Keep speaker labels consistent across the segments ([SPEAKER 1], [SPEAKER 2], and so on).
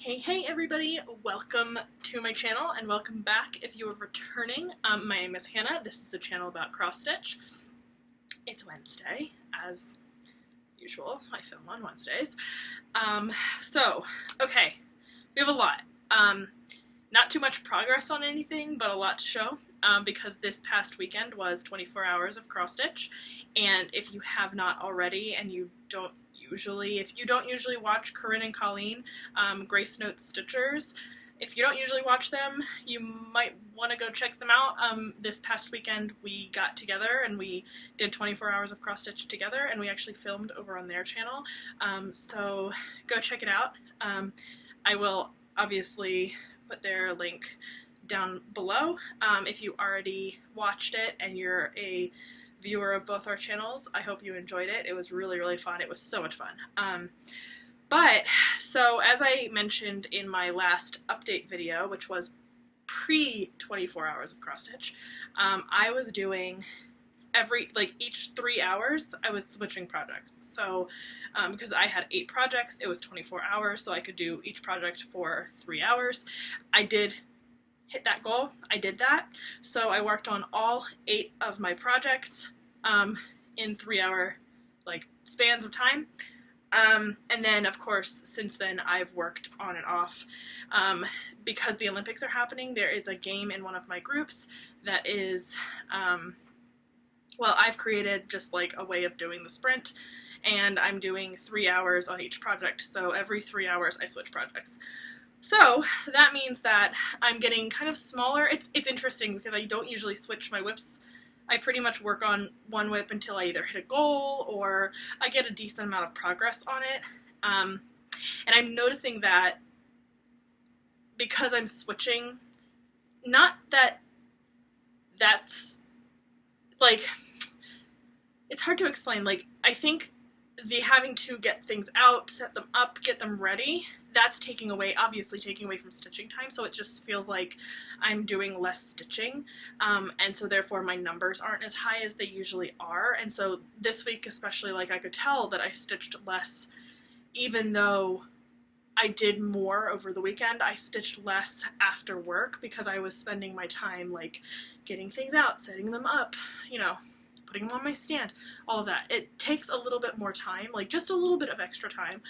[SPEAKER 1] Hey everybody, welcome to my channel and welcome back if you are returning. My name is Hannah. This is a channel about cross stitch. It's Wednesday, as usual. I film on Wednesdays. Okay, we have a lot. Not too much progress on anything, but a lot to show because this past weekend was 24 hours of cross stitch, and if you have not already and you don't if you don't usually watch Corinne and Colleen, Grace Notes Stitchers, if you don't usually watch them, you might want to go check them out. This past weekend we got together and we did 24 hours of cross stitch together, and we actually filmed over on their channel, so go check it out. I will obviously put their link down below. If you already watched it and you're a viewer of both our channels, I hope you enjoyed it. It was really fun. It was so much fun. So as I mentioned in my last update video, which was pre 24 hours of cross stitch, I was doing each 3 hours I was switching projects. So because I had 8 projects, it was 24 hours, so I could do each project for 3 hours. I did hit that goal. I did that. So I worked on all 8 of my projects in 3-hour spans of time. And then of course since then I've worked on and off. Because the Olympics are happening, there is a game in one of my groups that is, well, I've created just like a way of doing the sprint, and I'm doing 3 hours on each project. So every 3 hours I switch projects. So that means that I'm getting kind of smaller. It's interesting because I don't usually switch my WIPs. I pretty much work on one WIP until I either hit a goal or I get a decent amount of progress on it. And I'm noticing that because I'm switching, not that that's it's hard to explain. I think the having to get things out, set them up, get them ready, that's obviously taking away from stitching time, so it just feels like I'm doing less stitching, and so therefore my numbers aren't as high as they usually are. And so this week especially, I could tell that I stitched less, even though I did more over the weekend. I stitched less after work because I was spending my time getting things out, setting them up, putting them on my stand, all of that. It takes a little bit more time, just a little bit of extra time.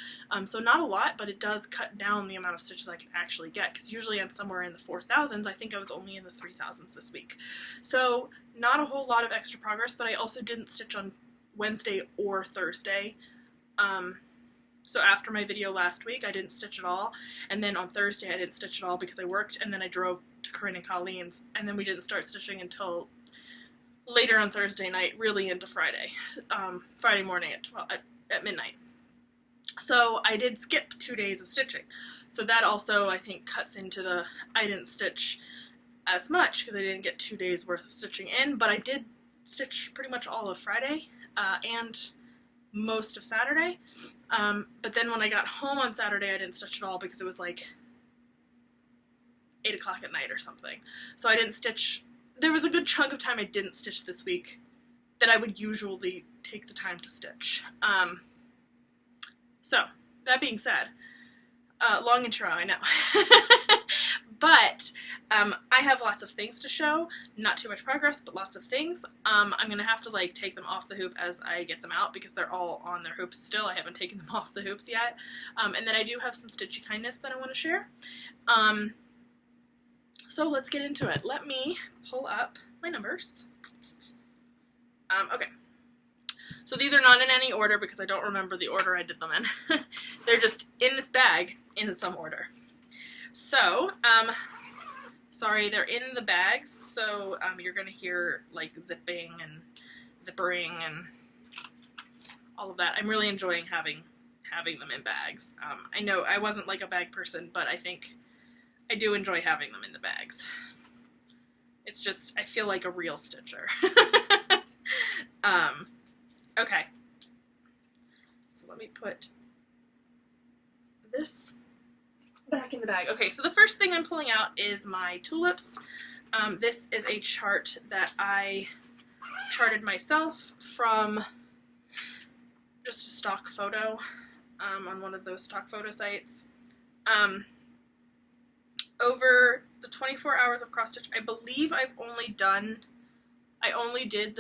[SPEAKER 1] So not a lot, but it does cut down the amount of stitches I can actually get, because usually I'm somewhere in the 4,000s. I think I was only in the 3,000s this week. So not a whole lot of extra progress, but I also didn't stitch on Wednesday or Thursday. So after my video last week, I didn't stitch at all, and then on Thursday I didn't stitch at all because I worked, and then I drove to Corinne and Colleen's, and then we didn't start stitching until later on Thursday night, really into Friday. Friday morning at midnight. So I did skip 2 days of stitching. So that also, I think, cuts into the I didn't stitch as much because I didn't get 2 days worth of stitching in, but I did stitch pretty much all of Friday and most of Saturday. But then when I got home on Saturday, I didn't stitch at all because it was 8 o'clock at night or something. So I didn't stitch. There was a good chunk of time I didn't stitch this week that I would usually take the time to stitch. So, that being said, long intro, I know. But I have lots of things to show. Not too much progress, but lots of things. I'm going to have to take them off the hoop as I get them out because they're all on their hoops still. I haven't taken them off the hoops yet. And then I do have some stitchy kindness that I want to share. So let's get into it. Let me pull up my numbers. Okay. So these are not in any order because I don't remember the order I did them in. They're just in this bag in some order. So, sorry, they're in the bags, so you're going to hear zipping and zippering and all of that. I'm really enjoying having them in bags. I know I wasn't a bag person, but I think I do enjoy having them in the bags. It's just, I feel like a real stitcher. Okay. So let me put this back in the bag. Okay, so the first thing I'm pulling out is my Tulips. This is a chart that I charted myself from just a stock photo on one of those stock photo sites. over the 24 hours of cross stitch, I believe I only did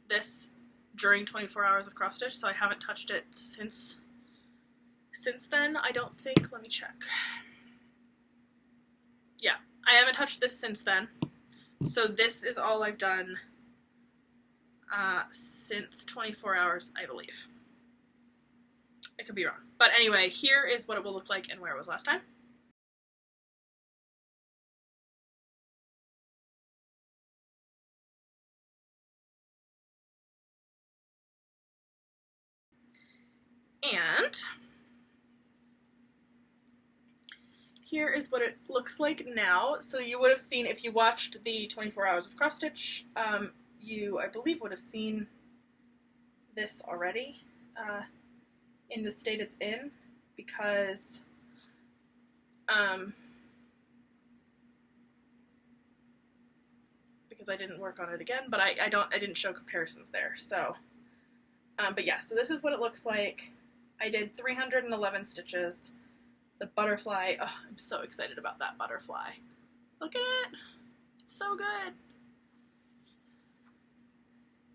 [SPEAKER 1] this during 24 hours of cross stitch, so I haven't touched it since then, I don't think. Let me check. Yeah, I haven't touched this since then. So this is all I've done since 24 hours, I believe. I could be wrong. But anyway, here is what it will look like and where it was last time. And here is what it looks like now. So you would have seen, if you watched the 24 hours of cross stitch, you, I believe, would have seen this already in the state it's in, because I didn't work on it again, but I didn't show comparisons there. So, but yeah, so this is what it looks like. I did 311 stitches. The butterfly, oh, I'm so excited about that butterfly. Look at it. It's so good.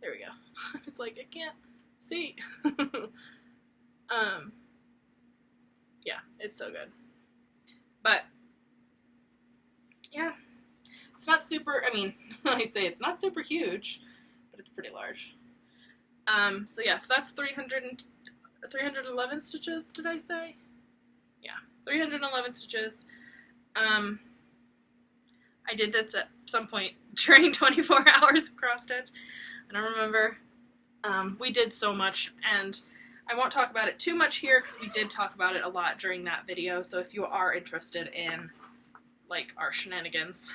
[SPEAKER 1] There we go. It's like, I can't see. Yeah, it's so good. But, yeah, it's not super, I mean, I say it's not super huge, but it's pretty large. So yeah, that's 311 stitches, did I say? Yeah, 311 stitches. I did this at some point during 24 hours of cross stitch. I don't remember. We did so much, and I won't talk about it too much here because we did talk about it a lot during that video. So if you are interested in like our shenanigans,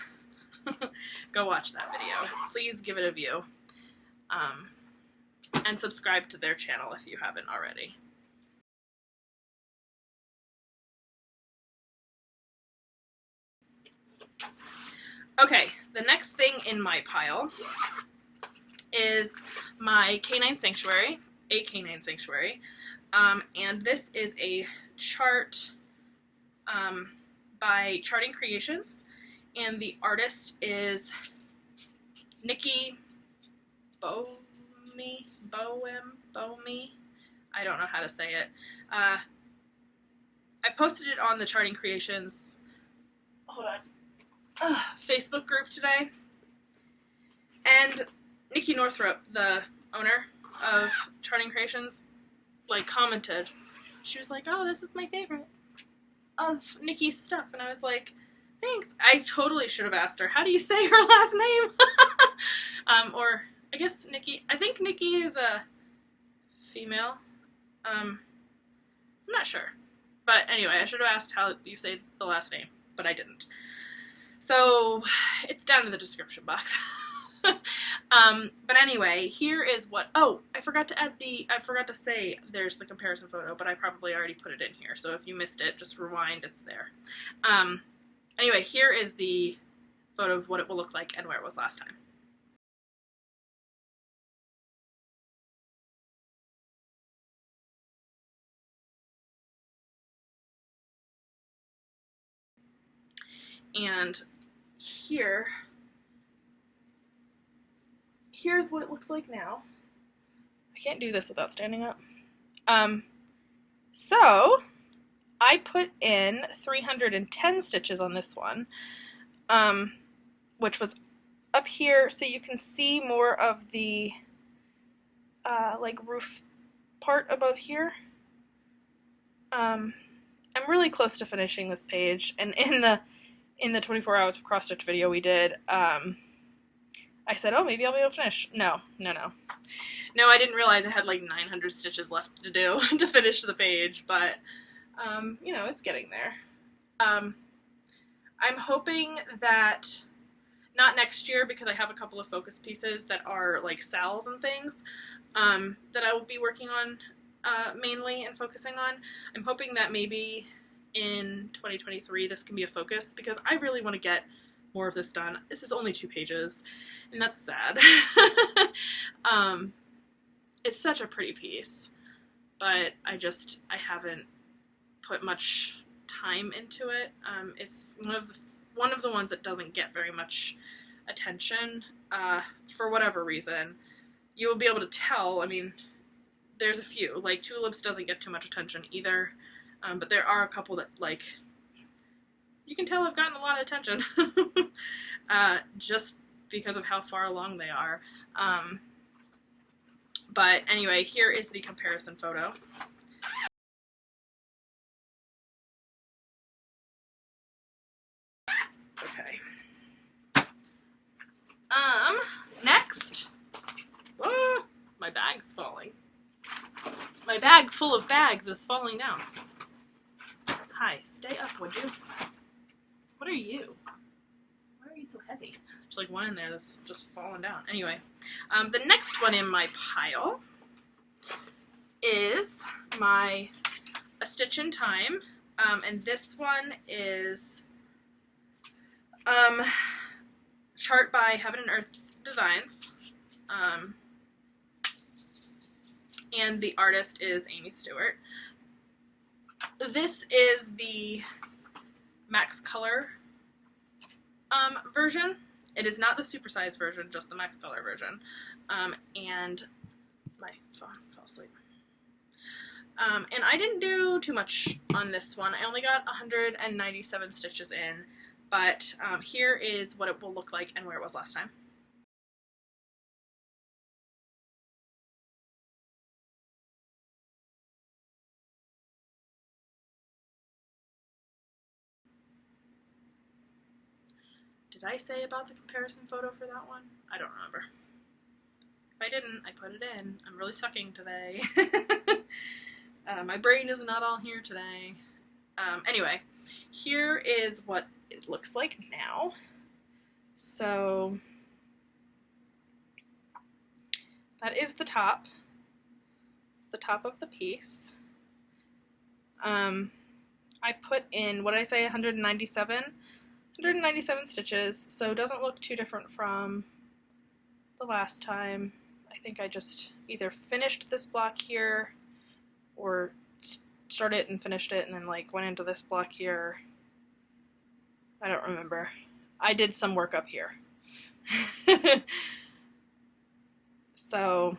[SPEAKER 1] go watch that video. Please give it a view. And subscribe to their channel if you haven't already. Okay, the next thing in my pile is my Canine Sanctuary, a Canine Sanctuary, and this is a chart by Charting Creations, and the artist is Nicky Beohme. I don't know how to say it. I posted it on the Charting Creations, hold on, Facebook group today, and Nikki Northrup, the owner of Charting Creations, like commented. She was like, "Oh, this is my favorite of Nikki's stuff," and I was like, "Thanks." I totally should have asked her, how do you say her last name? Or I guess Nikki. I think Nikki is a female. I'm not sure, but anyway, I should have asked how you say the last name, but I didn't. So it's down in the description box. But anyway, here is what, oh, I forgot to say there's the comparison photo, but I probably already put it in here, so if you missed it, just rewind, it's there. Anyway, here is the photo of what it will look like and where it was last time. And here's what it looks like now. I can't do this without standing up. So I put in 310 stitches on this one, which was up here, so you can see more of the like roof part above here. I'm really close to finishing this page, and in the 24 hours of cross stitch video we did, I said, oh, maybe I'll be able to finish. No, I didn't realize I had like 900 stitches left to do to finish the page, but you know, it's getting there. I'm hoping that, not next year because I have a couple of focus pieces that are like SALs and things that I will be working on mainly and focusing on. I'm hoping that maybe in 2023 this can be a focus, because I really want to get more of this done. This is only 2 pages, and that's sad. It's such a pretty piece, but I haven't put much time into it. It's one of one of the ones that doesn't get very much attention for whatever reason. You will be able to tell. I mean, there's a few, like Tulips doesn't get too much attention either, but there are a couple that, like, you can tell have gotten a lot of attention just because of how far along they are. But anyway, here is the comparison photo. Okay. Next. Oh, my bag's falling. My bag full of bags is falling down. Hi, stay up, would you? What are you? Why are you so heavy? There's like one in there that's just falling down. Anyway, the next one in my pile is my A Stitch in Time, and this one is chart by Heaven and Earth Designs, and the artist is Aimee Stewart. This is the max color version. It is not the supersized version, just the max color version. And my phone fell asleep. And I didn't do too much on this one. I only got 197 stitches in, but here is what it will look like and where it was last time. Did I say about the comparison photo for that one? I don't remember. If I didn't, I put it in. I'm really sucking today. My brain is not all here today. Anyway, here is what it looks like now. So that is the top of the piece. I put in, what did I say, 197 stitches, so it doesn't look too different from the last time. I think I just either finished this block here or started and finished it and then like went into this block here. I don't remember. I did some work up here. So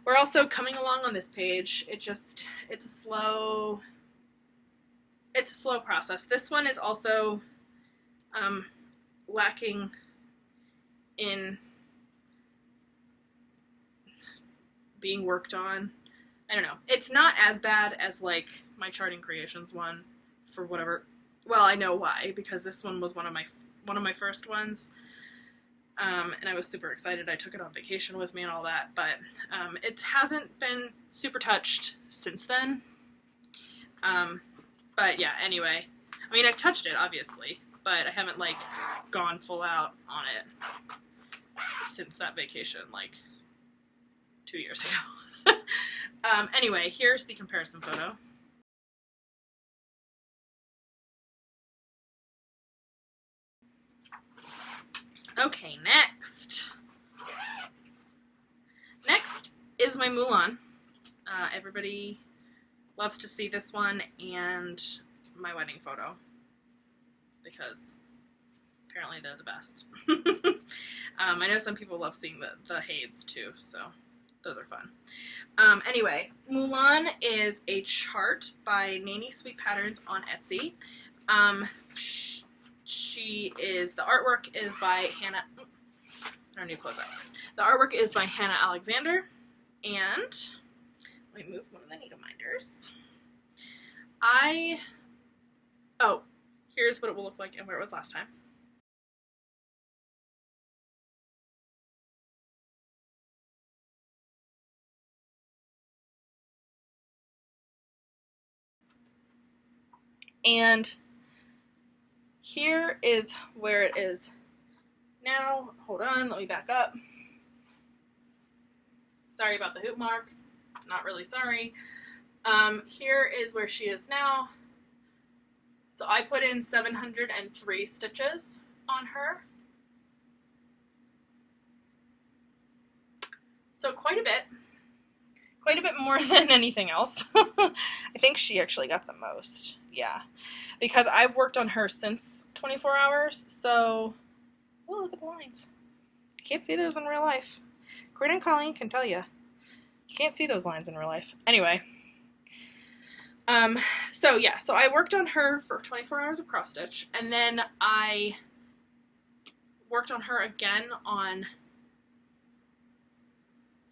[SPEAKER 1] we're also coming along on this page. It's a slow process. This one is also lacking in being worked on. I don't know. It's not as bad as like my Charting Creations one for whatever. Well, I know why, because this one was one of my first ones, and I was super excited. I took it on vacation with me and all that, but it hasn't been super touched since then. But yeah. Anyway, I mean, I've touched it obviously, but I haven't like gone full out on it since that vacation, like 2 years ago. Anyway, here's the comparison photo. Okay, next. Next is my Mulan. Everybody loves to see this one and my wedding photo, because apparently they're the best. I know some people love seeing the HAEDs too, so those are fun. Anyway, Mulan is a chart by NeniSweetPatterns on Etsy. The artwork is by Hannah. I need to close out. The artwork is by Hannah Alexander, and let me move one of the needle minders. Here's what it will look like and where it was last time. And here is where it is now. Hold on, let me back up. Sorry about the hoop marks. Not really sorry. Here is where she is now. So I put in 703 stitches on her. So quite a bit more than anything else. I think she actually got the most, yeah, because I've worked on her since 24 hours, so, oh, look at the lines. You can't see those in real life. Corinne and Colleen can tell you. You can't see those lines in real life. Anyway. So yeah, so I worked on her for 24 hours of cross stitch, and then I worked on her again on,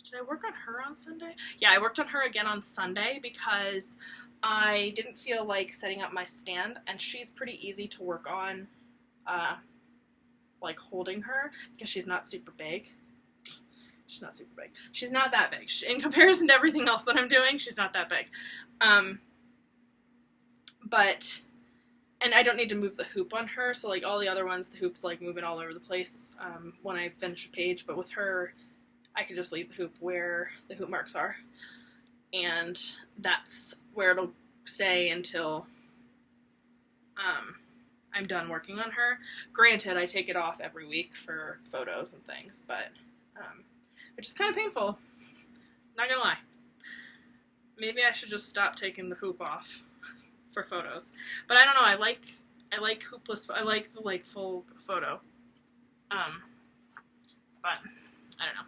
[SPEAKER 1] did I work on her on Sunday? Yeah, I worked on her again on Sunday because I didn't feel like setting up my stand, and she's pretty easy to work on, like holding her, because she's not super big. She's not super big. She's not that big. In comparison to everything else that I'm doing, she's not that big. But, and I don't need to move the hoop on her, so like all the other ones, the hoop's like moving all over the place when I finish a page, but with her, I can just leave the hoop where the hoop marks are, and that's where it'll stay until I'm done working on her. Granted, I take it off every week for photos and things, but, which is kind of painful, not gonna lie. Maybe I should just stop taking the hoop off for photos. But I don't know, I like hoopless, I like the like full photo. But I don't know.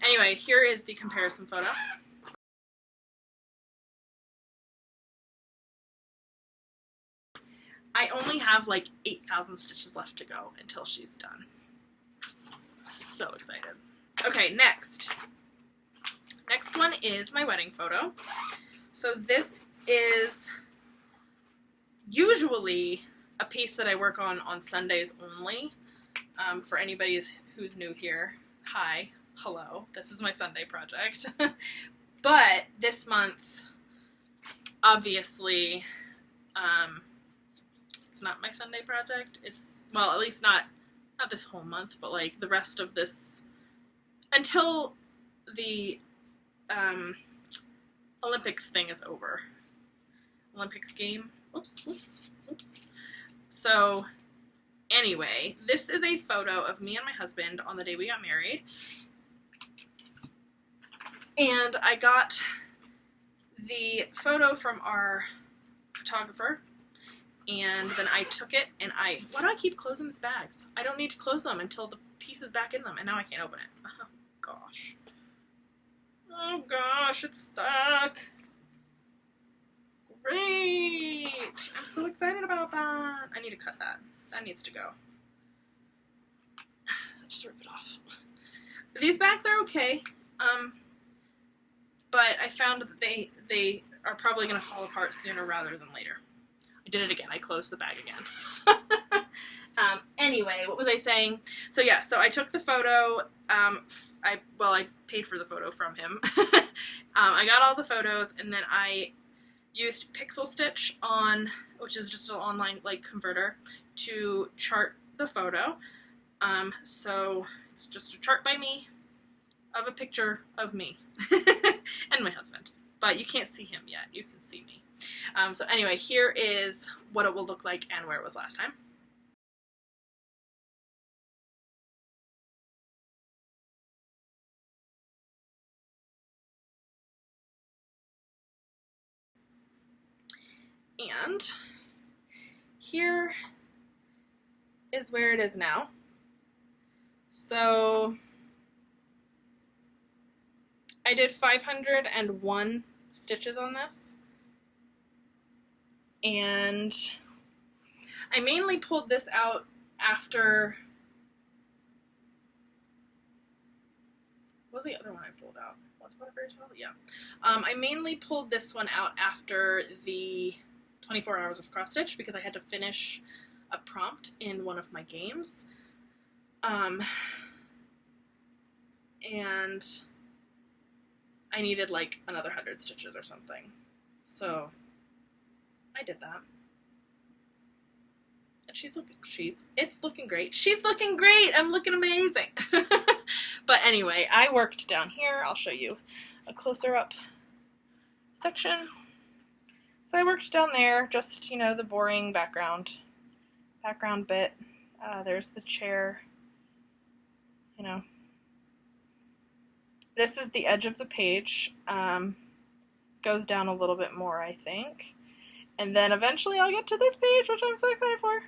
[SPEAKER 1] Anyway, here is the comparison photo. I only have like 8,000 stitches left to go until she's done. So excited. Okay, next. Next one is my wedding photo. So this is usually a piece that I work on Sundays only. For anybody who's new here, hi, hello, this is my Sunday project. But this month, obviously, it's not my Sunday project. It's, well, at least not this whole month, but like the rest of this, until the Olympics thing is over. Olympics game. Oops. So, anyway, this is a photo of me and my husband on the day we got married. And I got the photo from our photographer, and then I took it, and why do I keep closing these bags? I don't need to close them until the piece is back in them, and now I can't open it. Oh, gosh. Oh gosh, it's stuck. Great! I'm so excited about that. I need to cut that. That needs to go. Just rip it off. These bags are okay, but I found that they are probably going to fall apart sooner rather than later. I did it again. I closed the bag again. Anyway, what was I saying? So yeah, so I took the photo. I paid for the photo from him. I got all the photos, and then I used Pixel Stitch which is just an online like converter, to chart the photo. So it's just a chart by me of a picture of me and my husband. But you can't see him yet. You can see me. So anyway, here is what it will look like and where it was last time. And here is where it is now. So I did 501 stitches on this, and I mainly pulled this out after, what was the other one I pulled out? Once Upon a Fairytale? Yeah. I mainly pulled this one out after the 24 hours of cross stitch because I had to finish a prompt in one of my games. And I needed like another 100 stitches or something. So I did that. And it's looking great. She's looking great! I'm looking amazing! But anyway, I worked down here. I'll show you a closer up section. So I worked down there, just, you know, the boring background bit. There's the chair, you know. This is the edge of the page. Goes down a little bit more, I think. And then eventually I'll get to this page, which I'm so excited for.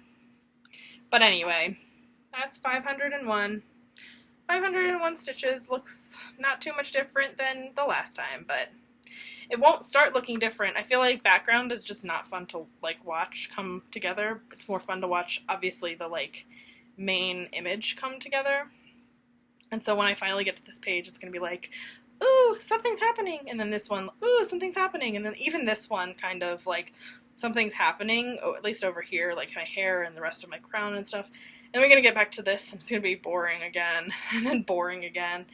[SPEAKER 1] But anyway, that's 501. 501 stitches. Looks not too much different than the last time, but it won't start looking different. I feel like background is just not fun to like watch come together. It's more fun to watch, obviously, the like main image come together. And so when I finally get to this page, it's going to be like, ooh, something's happening. And then this one, ooh, something's happening. And then even this one kind of like, something's happening, at least over here, like my hair and the rest of my crown and stuff. And we're going to get back to this, and it's going to be boring again, and then boring again.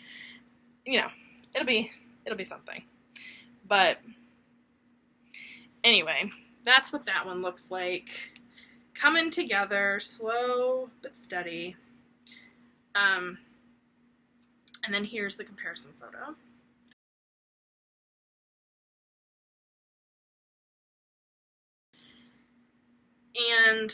[SPEAKER 1] You know, it'll be something. But anyway, that's what that one looks like. Coming together, slow but steady. And then here's the comparison photo. And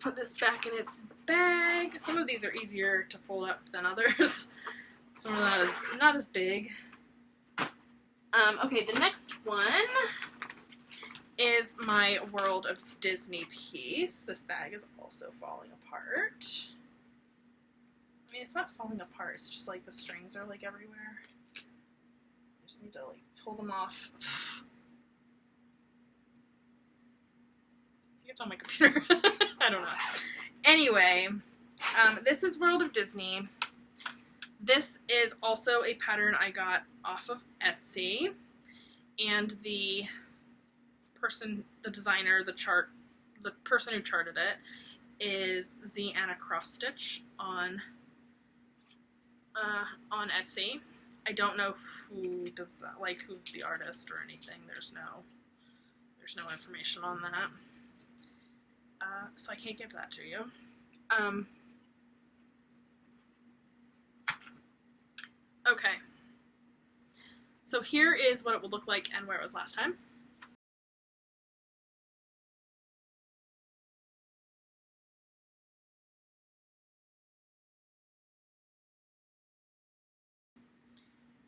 [SPEAKER 1] put this back in its bag. Some of these are easier to fold up than others. Some are not as big. Okay, the next one is my World of Disney piece. This bag is also falling apart. I mean, it's not falling apart, it's just like the strings are like everywhere. I just need to like pull them off. I think it's on my computer. I don't know. Anyway, this is World of Disney. This is also a pattern I got off of Etsy, and the designer, the person who charted it is ZAnnaCrossStitch on Etsy. I don't know who does that, like who's the artist or anything. There's no information on that. So I can't give that to you. Okay. So here is what it will look like and where it was last time.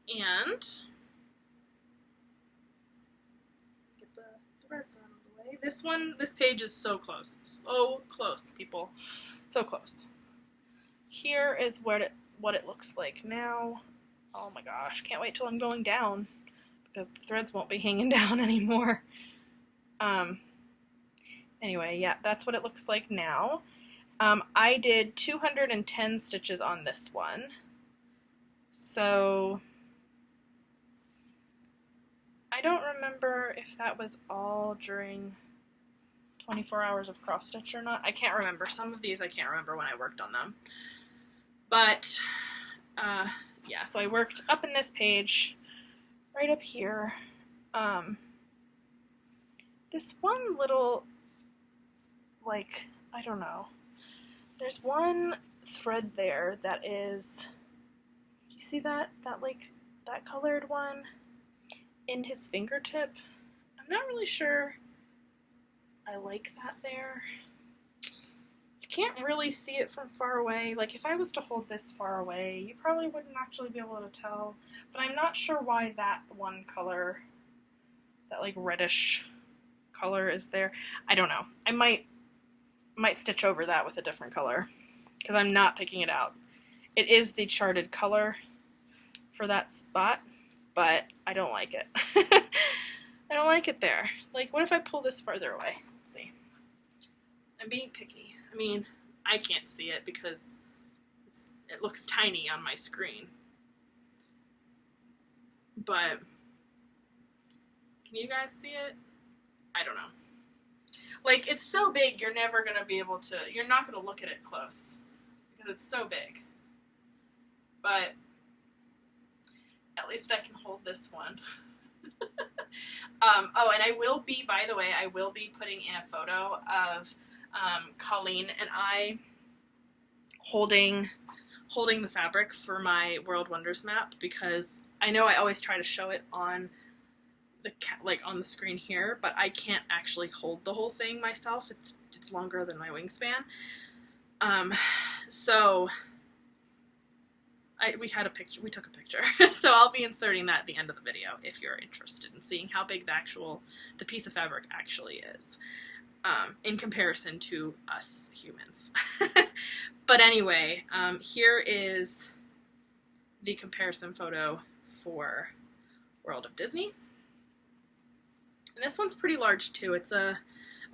[SPEAKER 1] And get the threads out of the way. This page is so close. So close, people. So close. Here is what it looks like now. Oh my gosh, can't wait till I'm going down, because the threads won't be hanging down anymore. Anyway, yeah, that's what it looks like now. I did 210 stitches on this one. So I don't remember if that was all during 24 hours of cross stitch or not. I can't remember. Some of these I can't remember when I worked on them. But yeah, so I worked up in this page, right up here. This one little, like, I don't know. There's one thread there that is, you see that? That colored one in his fingertip? I'm not really sure I like that there. You can't really see it from far away. Like, if I was to hold this far away, you probably wouldn't actually be able to tell. But I'm not sure why that one color, that like reddish color is there. I don't know. I might stitch over that with a different color, because I'm not picking it out. It is the charted color for that spot, but I don't like it. I don't like it there. Like, what if I pull this farther away? Let's see. I'm being picky. I mean, I can't see it because it looks tiny on my screen. But can you guys see it? I don't know. Like, it's so big, you're never going to be able to, you're not going to look at it close because it's so big. But at least I can hold this one. Oh, and I will be, by the way, I will be putting in a photo of Colleen and I holding the fabric for my World Wonders map, because I know I always try to show it on on the screen here, but I can't actually hold the whole thing myself. It's longer than my wingspan. So we took a picture. So I'll be inserting that at the end of the video if you're interested in seeing how big the piece of fabric actually is, in comparison to us humans. But anyway, here is the comparison photo for World of Disney. And this one's pretty large too. It's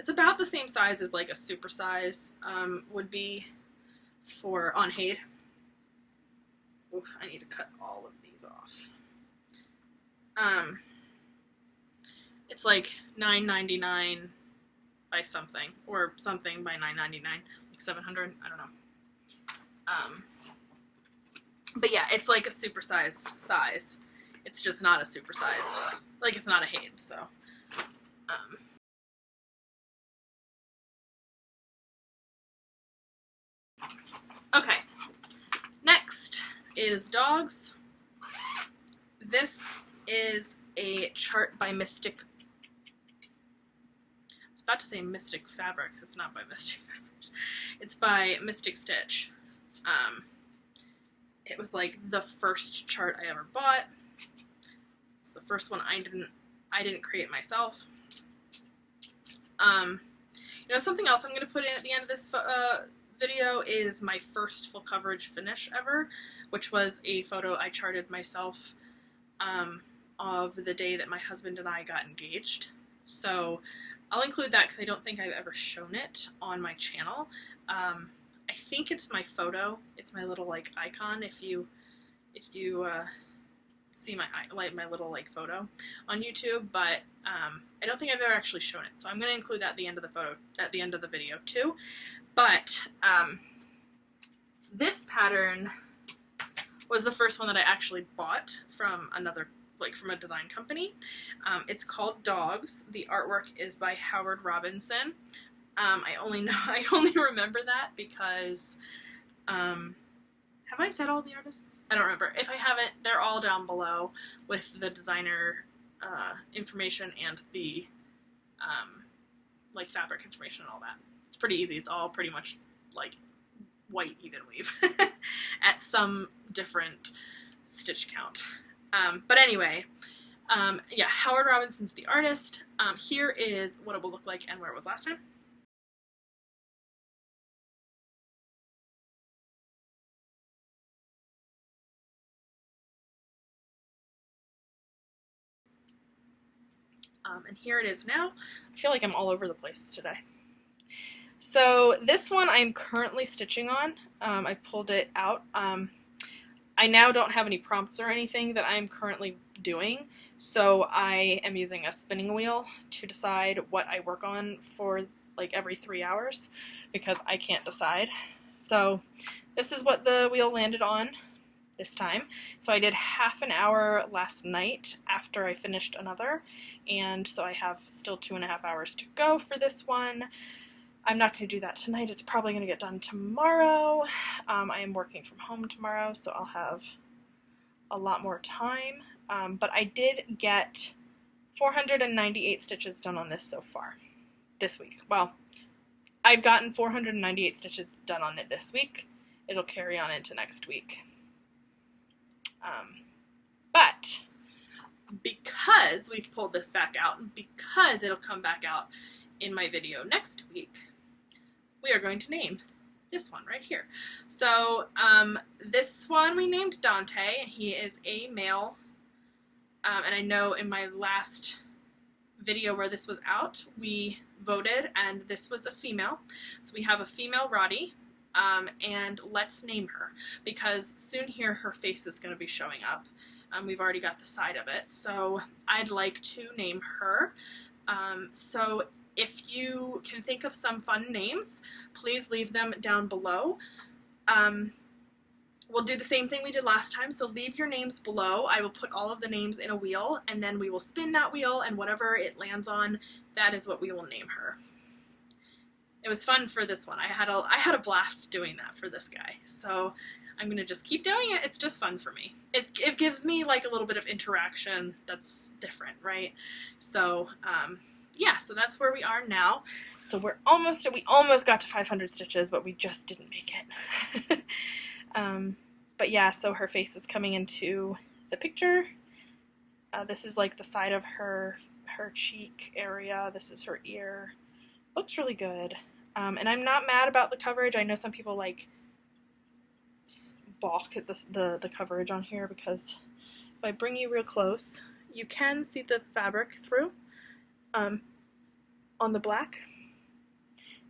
[SPEAKER 1] about the same size as like a super size would be on HAED. Oof, I need to cut all of these off. It's like $9.99 by something, or something by $9.99, like $700. I don't know. But yeah, it's like a super size. It's just not a super sized. Like it's not a HAED. So. Okay. Next is dogs. This is a chart by Mystic. I was about to say Mystic Fabrics. It's not by Mystic Fabrics. It's by Mystic Stitch. It was like the first chart I ever bought. It's the first one I didn't create myself. You know, something else I'm going to put in at the end of this video is my first full coverage finish ever, which was a photo I charted myself of the day that my husband and I got engaged. So I'll include that because I don't think I've ever shown it on my channel. I think it's my photo. It's my little like icon if you see my little like photo on YouTube, but I don't think I've ever actually shown it. So I'm going to include that at the end of the video too. But this pattern was the first one that I actually bought from from a design company. It's called Dogs. The artwork is by Howard Robinson. I only remember that because have I said all the artists? I don't remember. If I haven't, they're all down below with the designer information and the like fabric information and all that. It's pretty easy. It's all pretty much like white even weave at some different stitch count. But anyway, yeah, Howard Robinson's the artist. Here is what it will look like and where it was last time. And here it is now. I feel like I'm all over the place today. So this one I'm currently stitching on. I pulled it out. I now don't have any prompts or anything that I'm currently doing, so I am using a spinning wheel to decide what I work on for like every 3 hours because I can't decide. So this is what the wheel landed on this time. So I did half an hour last night after I finished another, and so I have still 2.5 hours to go for this one. I'm not going to do that tonight. It's probably going to get done tomorrow. I am working from home tomorrow, so I'll have a lot more time. But I did get 498 stitches done on this so far this week. Well, I've gotten 498 stitches done on it this week. It'll carry on into next week. But because we've pulled this back out, and because it'll come back out in my video next week, we are going to name this one right here. So this one we named Dante. He is a male, and I know in my last video where this was out, we voted, and this was a female. So we have a female Roddy. And let's name her, because soon here her face is going to be showing up. We've already got the side of it, so I'd like to name her. So if you can think of some fun names, please leave them down below. We'll do the same thing we did last time, so leave your names below. I will put all of the names in a wheel, and then we will spin that wheel, and whatever it lands on, that is what we will name her. It was fun for this one. I had a blast doing that for this guy. So I'm going to just keep doing it. It's just fun for me. It gives me like a little bit of interaction that's different, right? So yeah, so that's where we are now. So we almost got to 500 stitches, but we just didn't make it. But yeah, so her face is coming into the picture. This is like the side of her cheek area. This is her ear. Looks really good. And I'm not mad about the coverage. I know some people like balk at the coverage on here because if I bring you real close, you can see the fabric through on the black.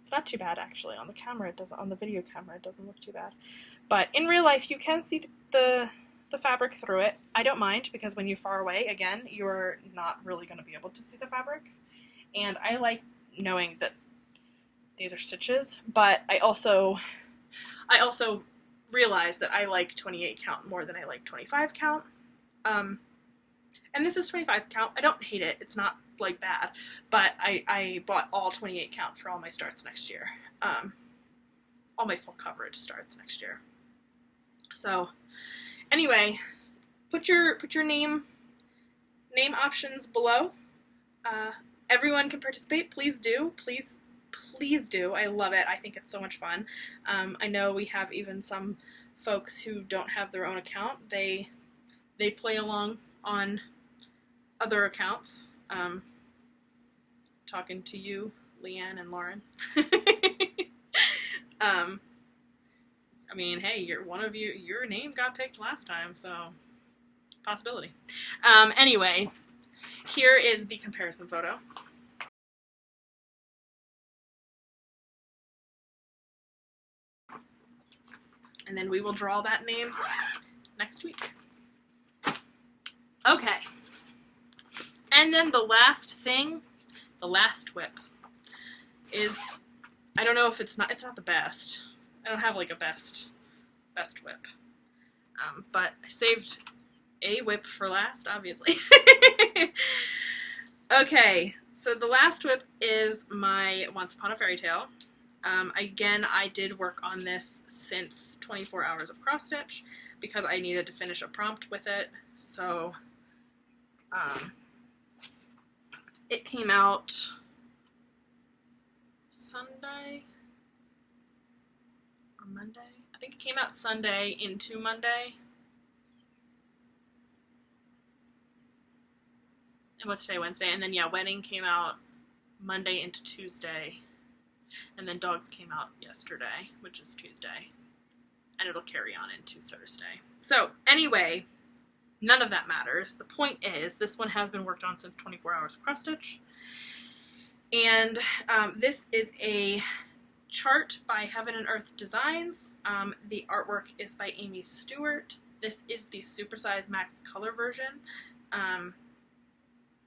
[SPEAKER 1] It's not too bad actually. On the camera it doesn't, on the video camera it doesn't look too bad. But in real life you can see the fabric through it. I don't mind because when you're far away, again, you're not really going to be able to see the fabric. And I like knowing that these are stitches, but I also realize that I like 28 count more than I like 25 count. And this is 25 count. I don't hate it. It's not like bad, but I bought all 28 count for all my starts next year. All my full coverage starts next year. So anyway, put your name options below. Everyone can participate. Please do. Please do. I love it. I think it's so much fun. I know we have even some folks who don't have their own account. They play along on other accounts. Talking to you, Leanne and Lauren. I mean, hey, your name got picked last time, so possibility. Anyway, here is the comparison photo. And then we will draw that name next week. Okay. And then the last thing, the last WIP, is, I don't know if it's not the best. I don't have like a best WIP. But I saved a WIP for last, obviously. Okay, so the last WIP is my Once Upon a Fairy Tale. Again, I did work on this since 24 hours of cross stitch because I needed to finish a prompt with it. So it came out Sunday or Monday. I think it came out Sunday into Monday. And what's today? Wednesday. And then yeah, Wedding came out Monday into Tuesday. And then Dogs came out yesterday, which is Tuesday. And it'll carry on into Thursday. So anyway, none of that matters. The point is, this one has been worked on since 24 hours of cross stitch. And this is a chart by Heaven and Earth Designs. The artwork is by Aimee Stewart. This is the supersize max color version.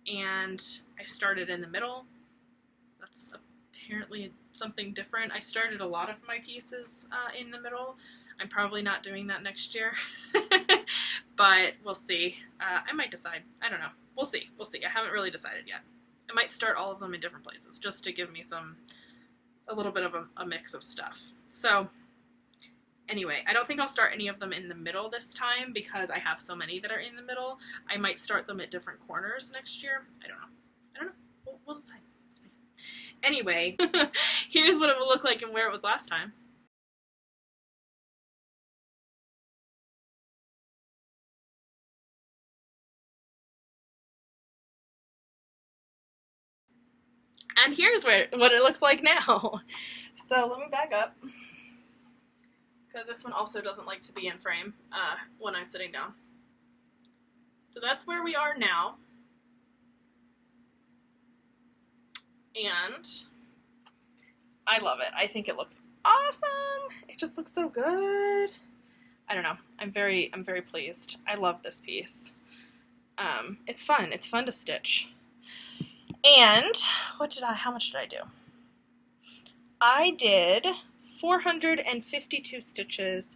[SPEAKER 1] And I started in the middle. That's apparently something different. I started a lot of my pieces in the middle. I'm probably not doing that next year, but we'll see. I might decide. I don't know. We'll see. We'll see. I haven't really decided yet. I might start all of them in different places just to give me a little bit of a mix of stuff. So anyway, I don't think I'll start any of them in the middle this time because I have so many that are in the middle. I might start them at different corners next year. I don't know. We'll decide. We'll see. Anyway, here's what it will look like and where it was last time. And here's what it looks like now. So let me back up, because this one also doesn't like to be in frame when I'm sitting down. So that's where we are now. And I love it. I think it looks awesome. It just looks so good. I don't know. I'm very pleased. I love this piece. It's fun. It's fun to stitch. And how much did I do? I did 452 stitches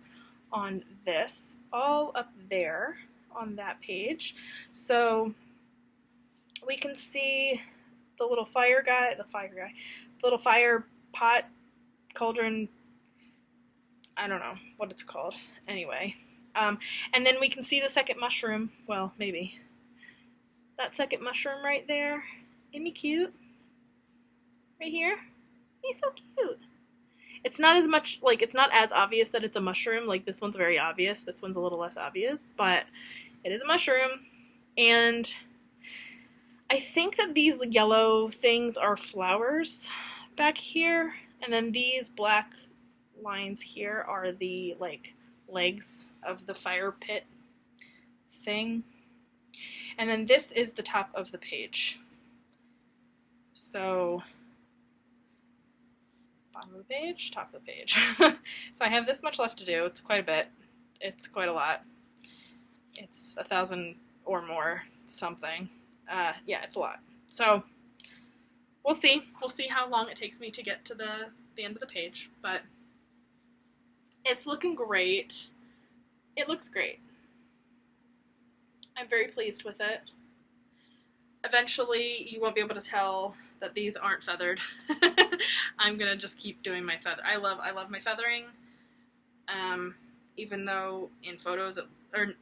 [SPEAKER 1] on this, all up there on that page. So we can see the little the little fire pot, cauldron, I don't know what it's called. Anyway, and then we can see the second mushroom. Well, maybe that second mushroom right there. Isn't he cute? Right here? He's so cute. It's not as much, like, it's not as obvious that it's a mushroom. Like, this one's very obvious. This one's a little less obvious, but it is a mushroom. And I think that these yellow things are flowers back here. And then these black lines here are the, like, legs of the fire pit thing. And then this is the top of the page. So, bottom of the page, top of the page. So I have this much left to do. It's quite a bit. It's quite a lot. It's 1,000 or more something. Yeah, it's a lot. So we'll see. We'll see how long it takes me to get to the end of the page. But it's looking great. It looks great. I'm very pleased with it. Eventually, you won't be able to tell that these aren't feathered. I'm gonna just keep doing my feather. I love my feathering. Even though in photos or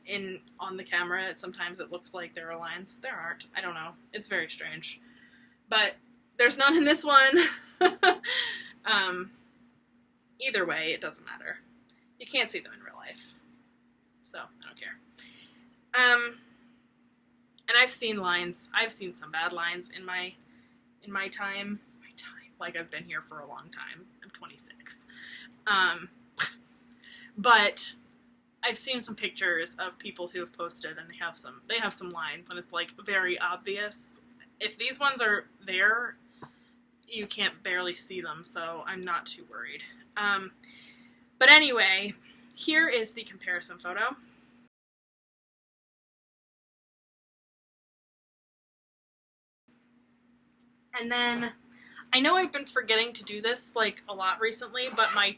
[SPEAKER 1] on the camera, sometimes it looks like there are lines. There aren't. I don't know. It's very strange, but there's none in this one. Either way, it doesn't matter. You can't see them in real life, so I don't care. And I've seen lines. I've seen some bad lines in my time. Like, I've been here for a long time. I'm 26. But I've seen some pictures of people who have posted, and they have some lines, and it's like very obvious. If these ones are there, you can't barely see them, so I'm not too worried. But anyway, here is the comparison photo. And then, I know I've been forgetting to do this, like, a lot recently, but my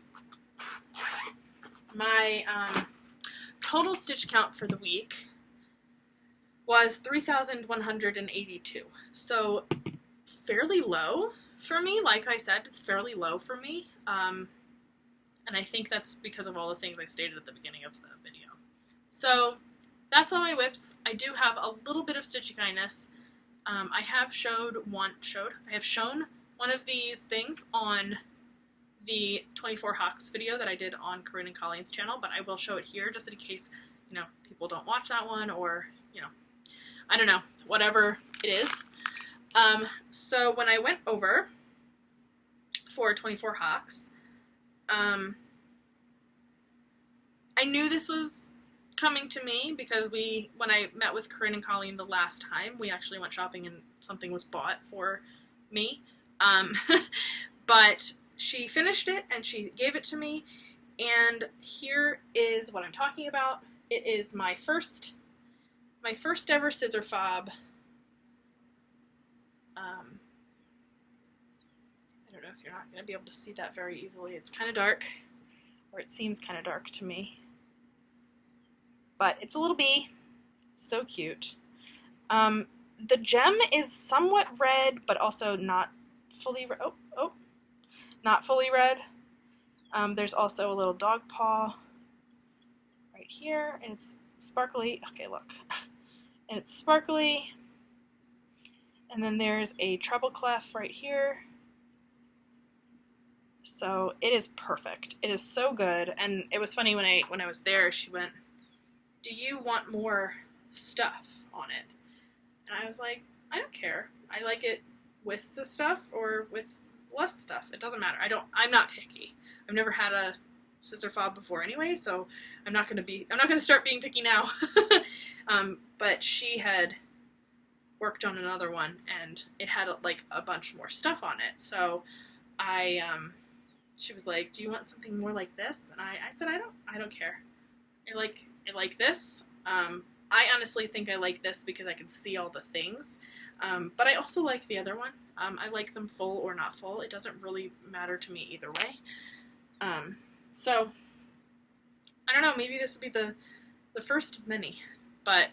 [SPEAKER 1] total stitch count for the week was 3,182. So, fairly low for me. Like I said, it's fairly low for me. And I think that's because of all the things I stated at the beginning of the video. So, that's all my WIPs. I do have a little bit of stitchy kindness. I have shown one of these things on the 24 Hawks video that I did on Corinne and Colleen's channel, but I will show it here just in case, people don't watch that one, or, I don't know, whatever it is. So when I went over for 24 Hawks, I knew this was coming to me because when I met with Corinne and Colleen the last time, we actually went shopping and something was bought for me. But she finished it and she gave it to me, and here is what I'm talking about. It is my first ever scissor fob. I don't know if you're not going to be able to see that very easily. It's kind of dark, or it seems kind of dark to me. But it's a little bee. It's so cute. The gem is somewhat red, but also not fully red. Not fully red. There's also a little dog paw right here, and it's sparkly. Okay, look. And it's sparkly. And then there's a treble clef right here. So it is perfect. It is so good. And it was funny when I was there, she went, "Do you want more stuff on it?" And I was like, I don't care. I like it with the stuff or with less stuff. It doesn't matter. I'm not picky. I've never had a scissor fob before anyway, so I'm not going to start being picky now. But she had worked on another one, and it had like a bunch more stuff on it. So she was like, "Do you want something more like this?" And I said, I don't care. I like this. I honestly think I like this because I can see all the things. But I also like the other one. I like them full or not full. It doesn't really matter to me either way. So, I don't know, maybe this would be the first of many. But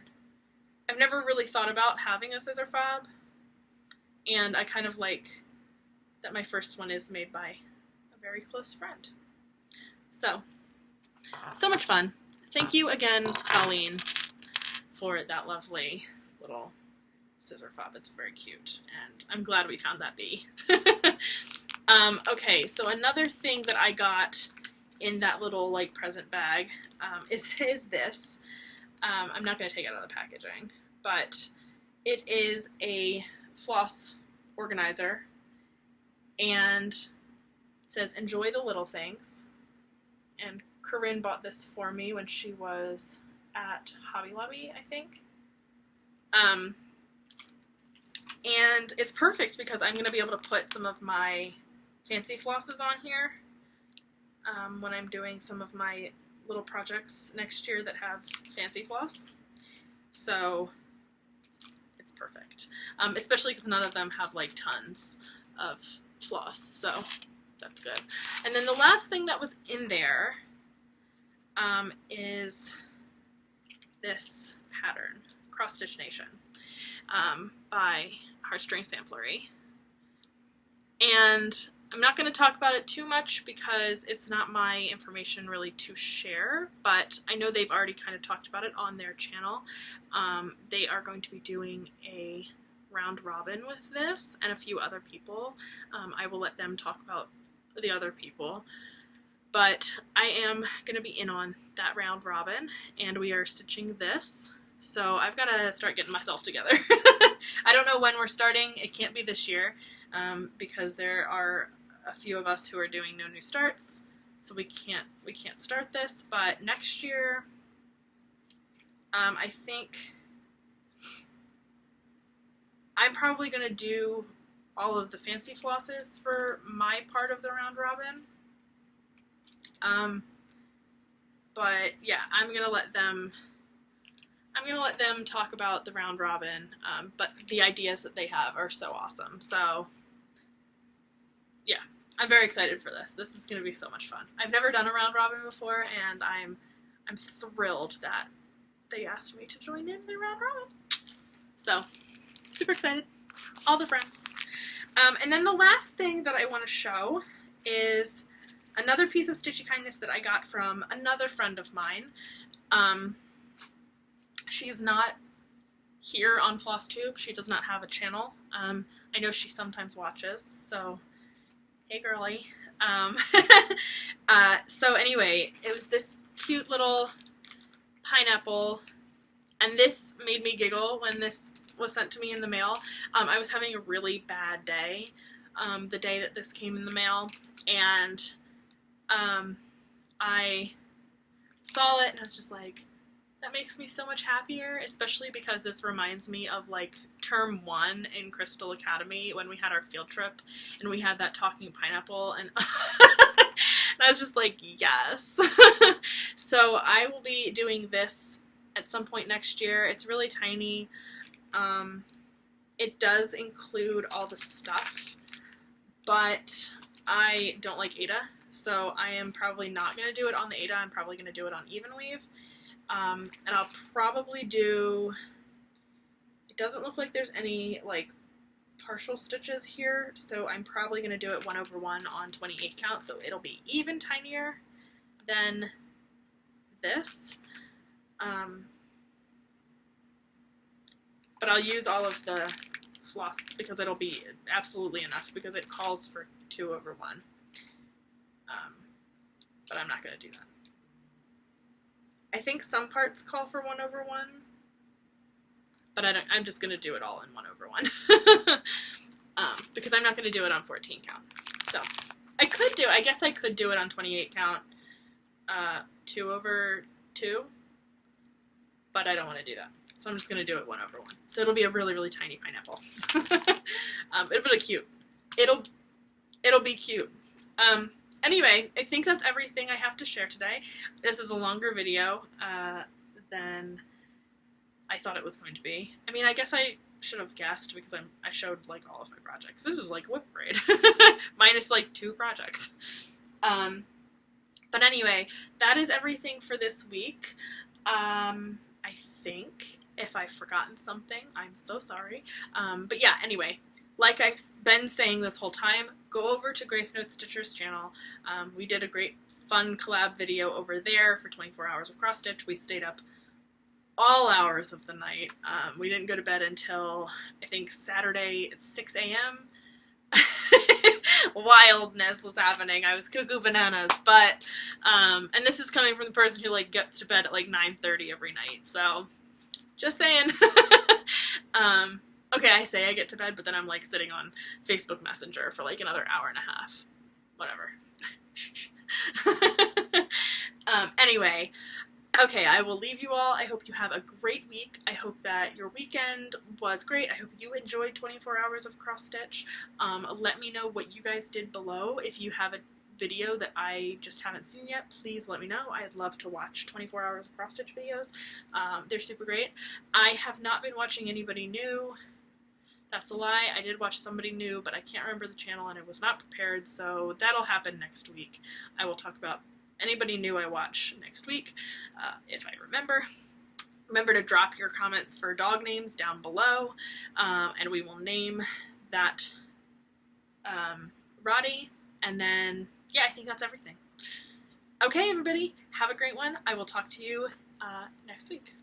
[SPEAKER 1] I've never really thought about having a scissor fob. And I kind of like that my first one is made by a very close friend. So much fun. Thank you again, Colleen, for that lovely little scissor fob. It's very cute, and I'm glad we found that bee. Okay, so another thing that I got in that little, like, present bag is this. I'm not going to take it out of the packaging, but it is a floss organizer, and it says, enjoy the little things, and Corinne bought this for me when she was at Hobby Lobby, I think. And it's perfect because I'm going to be able to put some of my fancy flosses on here when I'm doing some of my little projects next year that have fancy floss. So it's perfect, especially because none of them have like tons of floss, so that's good. And then the last thing that was in there is this pattern, Cross Stitch Nation, by Heartstring Samplery. And I'm not going to talk about it too much because it's not my information really to share, but I know they've already kind of talked about it on their channel. They are going to be doing a round robin with this and a few other people. I will let them talk about the other people, but I am going to be in on that round robin, and we are stitching this, so I've got to start getting myself together. I don't know when we're starting. It can't be this year because there are a few of us who are doing no new starts, so we can't start this, but next year I think I'm probably going to do all of the fancy flosses for my part of the round robin. But yeah, I'm gonna let them talk about the round robin, but the ideas that they have are so awesome. So yeah, I'm very excited for this. This is gonna be so much fun. I've never done a round robin before, and I'm thrilled that they asked me to join in the round robin. So super excited, all the friends. And then the last thing that I want to show is another piece of Stitchy Kindness that I got from another friend of mine. She's not here on Flosstube. She does not have a channel. I know she sometimes watches, so hey girly. So anyway, it was this cute little pineapple, and this made me giggle when this was sent to me in the mail. I was having a really bad day the day that this came in the mail, and I saw it and I was just like, that makes me so much happier, especially because this reminds me of like term 1 in Crystal Academy when we had our field trip and we had that talking pineapple, and I was just like, yes. So I will be doing this at some point next year. It's really tiny. It does include all the stuff, but I don't like Ada, so I am probably not going to do it on the Ada. I'm probably going to do it on evenweave, and I'll probably do, it doesn't look like there's any like partial stitches here, so I'm probably going to do it 1/1 on 28 count, so it'll be even tinier than this. But I'll use all of the floss because it'll be absolutely enough because it calls for 2/1. But I'm not going to do that. I think some parts call for 1/1, but I'm just going to do it all in 1/1 because I'm not going to do it on 14 count. So I guess I could do it on 28 count 2/2, but I don't want to do that. So I'm just going to do it 1/1. So it'll be a really, really tiny pineapple. It'll be cute. It'll be cute. Anyway, I think that's everything I have to share today. This is a longer video than I thought it was going to be. I mean, I guess I should have guessed because I showed like all of my projects. This was like WIP braid, minus like 2 projects. But anyway, that is everything for this week. I think if I've forgotten something, I'm so sorry. But yeah, anyway, like I've been saying this whole time, go over to Grace Note Stitcher's channel. We did a great fun collab video over there for 24 hours of cross stitch. We stayed up all hours of the night. We didn't go to bed until I think Saturday at 6 a.m. wildness was happening. I was cuckoo bananas, but, and this is coming from the person who, like, gets to bed at, like, 9:30 every night, so, just saying. Okay, I say I get to bed, but then I'm, like, sitting on Facebook Messenger for, like, another hour and a half. Whatever. Anyway, okay, I will leave you all. I hope you have a great week. I hope that your weekend was great. I hope you enjoyed 24 hours of cross-stitch. Let me know what you guys did below. If you have a video that I just haven't seen yet, please let me know. I'd love to watch 24 hours of cross-stitch videos. They're super great. I have not been watching anybody new. That's a lie. I did watch somebody new, but I can't remember the channel and I was not prepared, so that'll happen next week. I will talk about anybody new I watch next week, if I remember. Remember to drop your comments for dog names down below, and we will name that Roddy, and then, yeah, I think that's everything. Okay, everybody, have a great one. I will talk to you next week.